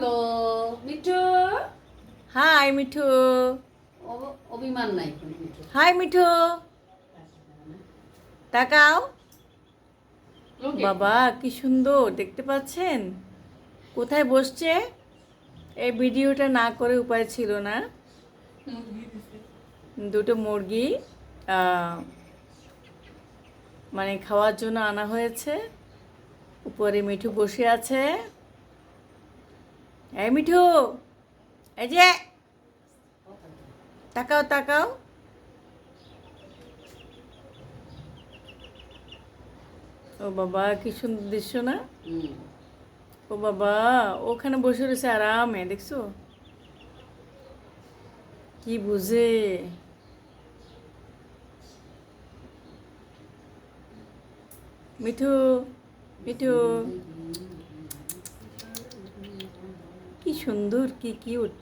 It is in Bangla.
হ্যালো মিঠু। হাই মিঠু। অভিমান নাই মিঠু। হাই মিঠু, তাকাও। বাবা কি সুন্দর দেখতে পাচ্ছেন, কোথায় বসছে? এই ভিডিওটা না করে উপায় ছিল না। দুটো মুরগি মানে খাওয়ার জন্য আনা হয়েছে। উপরে মিঠু বসে আছে। এই মিঠু, এই যে তাকাও তাকাও। ও বাবা কি সুন্দর দৃশ্য না? ও বাবা ওখানে বসে রয়েছে আরামে, দেখছো কি বুঝে। মিঠু, মিঠু কি সুন্দর, কি কিউট।